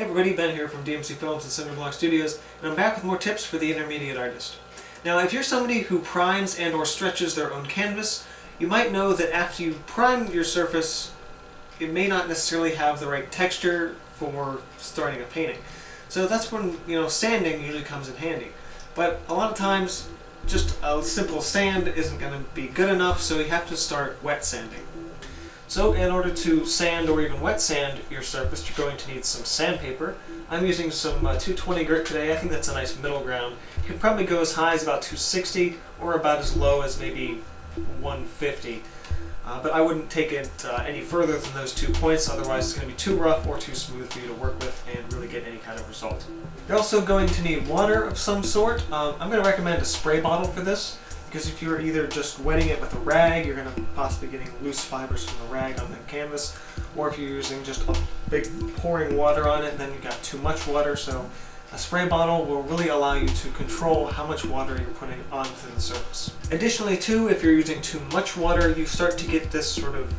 Hey everybody, Ben here from DMC Films and Cinderblock Studios, and I'm back with more tips for the intermediate artist. Now, if you're somebody who primes and or stretches their own canvas, you might know that after you prime your surface, it may not necessarily have the right texture for starting a painting. So that's when, sanding usually comes in handy. But a lot of times, just a simple sand isn't going to be good enough, so you have to start wet sanding. So in order to sand or even wet sand your surface, you're going to need some sandpaper. I'm using some 220 grit today. I think that's a nice middle ground. You can probably go as high as about 260 or about as low as maybe 150. But I wouldn't take it any further than those 2 points, otherwise it's going to be too rough or too smooth for you to work with and really get any kind of result. You're also going to need water of some sort. I'm going to recommend a spray bottle for this, because if you're either just wetting it with a rag, you're going to possibly getting loose fibers from the rag on the canvas, or if you're using just a big pouring water on it, then you've got too much water. So a spray bottle will really allow you to control how much water you're putting onto the surface. Additionally too, if you're using too much water, you start to get this sort of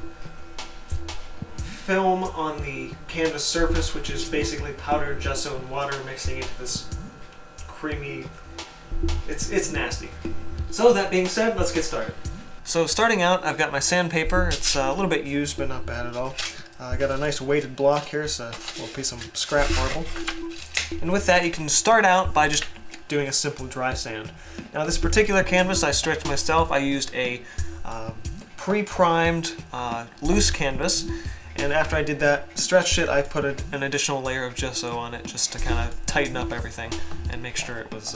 film on the canvas surface, which is basically powdered gesso and water mixing into this creamy, it's nasty. So that being said, let's get started. So starting out, I've got my sandpaper. It's a little bit used, but not bad at all. I got a nice weighted block here, so a little piece of scrap marble. And with that, you can start out by just doing a simple dry sand. Now this particular canvas I stretched myself. I used a pre-primed loose canvas, and after I did that, stretched it, I put an additional layer of gesso on it just to kind of tighten up everything and make sure it was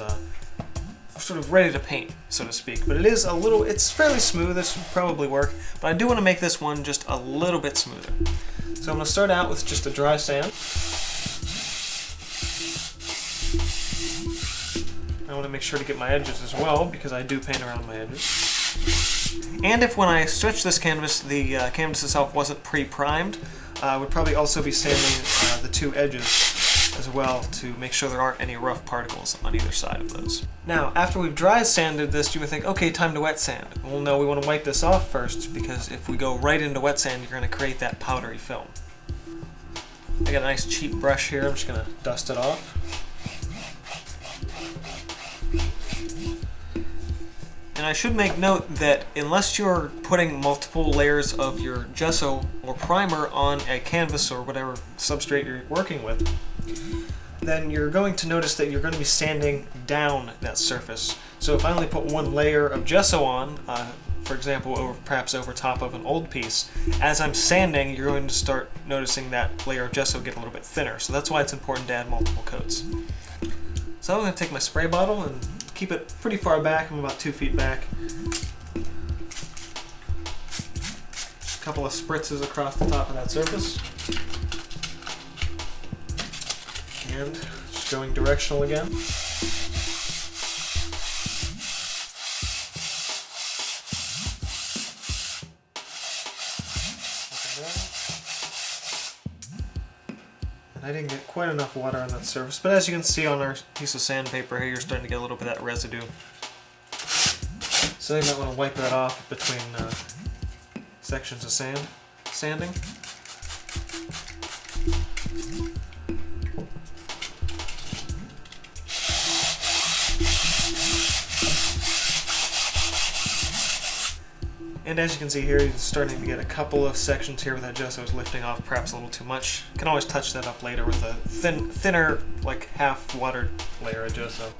sort of ready to paint, so to speak. But it's fairly smooth. This would probably work, but I do want to make this one just a little bit smoother. So I'm going to start out with just a dry sand. I want to make sure to get my edges as well, because I do paint around my edges. And if when I stretch this canvas, the canvas itself wasn't pre-primed, I would probably also be sanding the two edges as well to make sure there aren't any rough particles on either side of those. Now, after we've dry sanded this, you would think, okay, time to wet sand. Well, no, we want to wipe this off first, because if we go right into wet sand, you're going to create that powdery film. I got a nice cheap brush here. I'm just going to dust it off. And I should make note that unless you're putting multiple layers of your gesso or primer on a canvas or whatever substrate you're working with, then you're going to notice that you're going to be sanding down that surface. So if I only put one layer of gesso on, for example, perhaps over top of an old piece, as I'm sanding, you're going to start noticing that layer of gesso get a little bit thinner. So that's why it's important to add multiple coats. So I'm going to take my spray bottle and keep it pretty far back. I'm about 2 feet back. Just a couple of spritzes across the top of that surface. And just going directional again. I didn't get quite enough water on that surface, but as you can see on our piece of sandpaper here, you're starting to get a little bit of that residue. So you might want to wipe that off between sections of sanding. And as you can see here, you're starting to get a couple of sections here where that gesso is lifting off perhaps a little too much. You can always touch that up later with a thinner, like half-watered layer of gesso.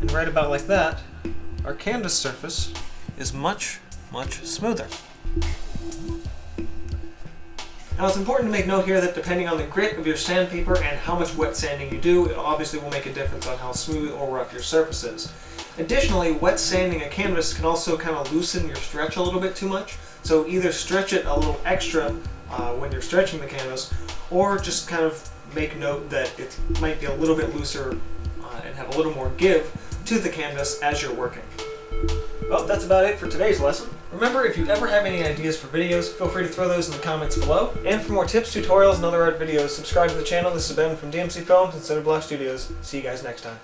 And right about like that, our canvas surface is much, much smoother. Now it's important to make note here that depending on the grit of your sandpaper and how much wet sanding you do, it obviously will make a difference on how smooth or rough your surface is. Additionally, wet sanding a canvas can also kind of loosen your stretch a little bit too much, so either stretch it a little extra when you're stretching the canvas, or just kind of make note that it might be a little bit looser and have a little more give to the canvas as you're working. Well, that's about it for today's lesson. Remember, if you ever have any ideas for videos, feel free to throw those in the comments below. And for more tips, tutorials, and other art videos, subscribe to the channel. This has been from DMC Films and Cinderblock Studios. See you guys next time.